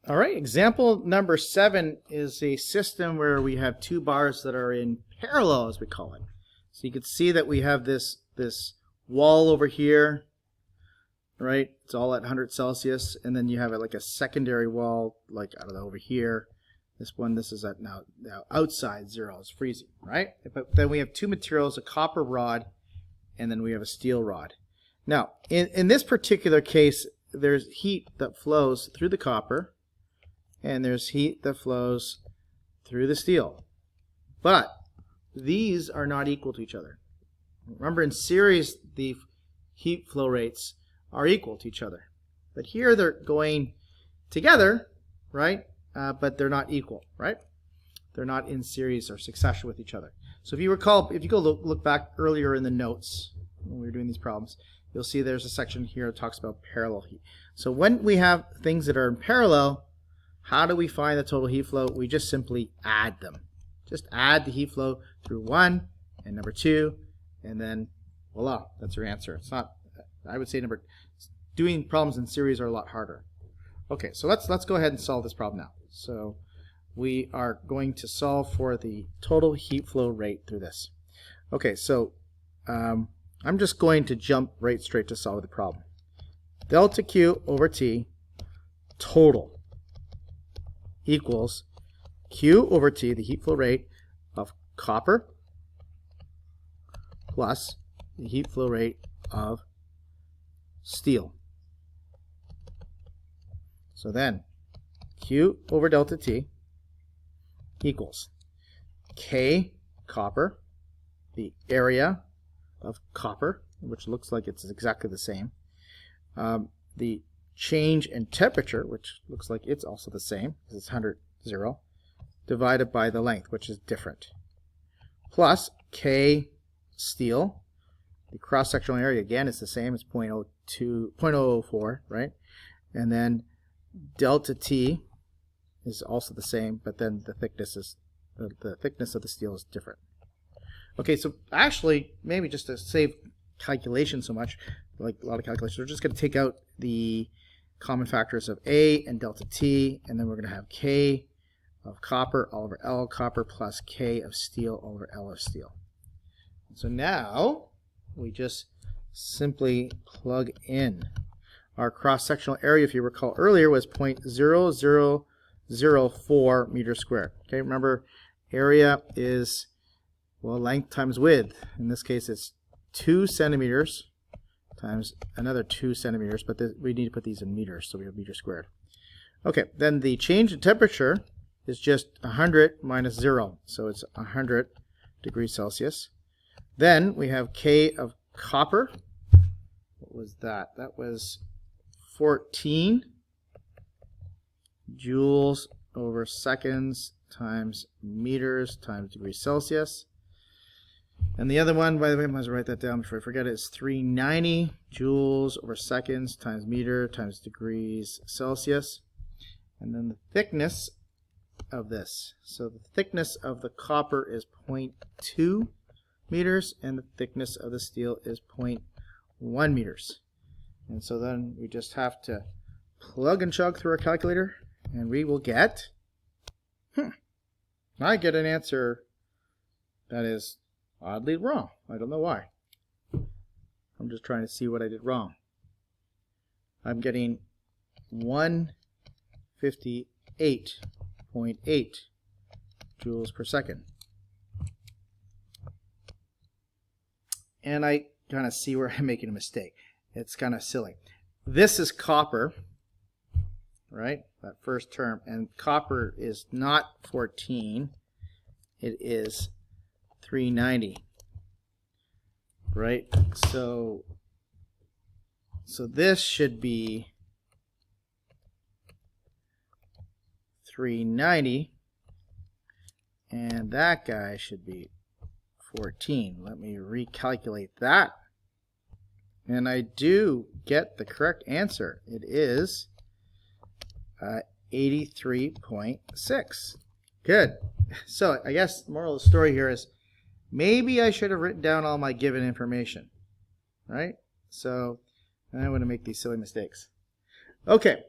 All right, example number 7 is a system where we have two bars that are in parallel, as we call it. So you can see that we have this wall over here, right? It's all at 100 Celsius, and then you have like a secondary wall, like I don't know, over here. This is at now outside 0, it's freezing, right? But then we have two materials, a copper rod, and then we have a steel rod. Now, in this particular case, there's heat that flows through the copper, and there's heat that flows through the steel. But these are not equal to each other. Remember, in series, the heat flow rates are equal to each other. But here they're going together, right? But they're not equal, right? They're not in series or succession with each other. So if you recall, if you go look back earlier in the notes when we were doing these problems, you'll see there's a section here that talks about parallel heat. So when we have things that are in parallel, how do we find the total heat flow? We just simply add them. Just add the heat flow through 1 and number 2, and then voila, that's your answer. It's not, I would say doing problems in series are a lot harder. Okay, so let's go ahead and solve this problem now. So we are going to solve for the total heat flow rate through this. Okay, so I'm just going to jump right straight to solve the problem. Delta Q over T total equals Q over T, the heat flow rate of copper, plus the heat flow rate of steel. So then Q over delta T equals K copper, the area of copper, which looks like it's exactly the same, the change in temperature, which looks like it's also the same because it's 100, 0, divided by the length, which is different, plus K steel. The cross-sectional area again is the same, it's 0.004, right? And then delta T is also the same, but then the thickness of the steel is different. Okay, so actually, maybe just to save calculation so much, like a lot of calculations, we're just going to take out the common factors of A and delta T, and then we're going to have K of copper all over L copper plus K of steel over L of steel. So now we just simply plug in. Our cross-sectional area, if you recall earlier, was 0.0004 meters squared. Okay, remember, area is, well, length times width. In this case, it's 2 centimeters times another 2 centimeters, but we need to put these in meters, so we have meters squared. Okay, then the change in temperature is just 100 minus 0, so it's 100 degrees Celsius. Then we have K of copper. What was that? That was 14 joules over seconds times meters times degrees Celsius. And the other one, by the way, I must write that down before I forget it, is 390 joules over seconds times meter times degrees Celsius. And then the thickness of this. So the thickness of the copper is 0.2 meters, and the thickness of the steel is 0.1 meters. And so then we just have to plug and chug through our calculator, and we will get, I get an answer that is oddly wrong. I don't know why. I'm just trying to see what I did wrong. I'm getting 158.8 joules per second. And I kind of see where I'm making a mistake. It's kind of silly. This is copper, right? That first term. And copper is not 14. It is 390, right? So this should be 390, and that guy should be 14. Let me recalculate that. And I do get the correct answer. It is 83.6. Good. So I guess the moral of the story here is maybe I should have written down all my given information, right? So I don't want to make these silly mistakes. Okay.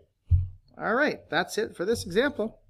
All right, that's it for this example.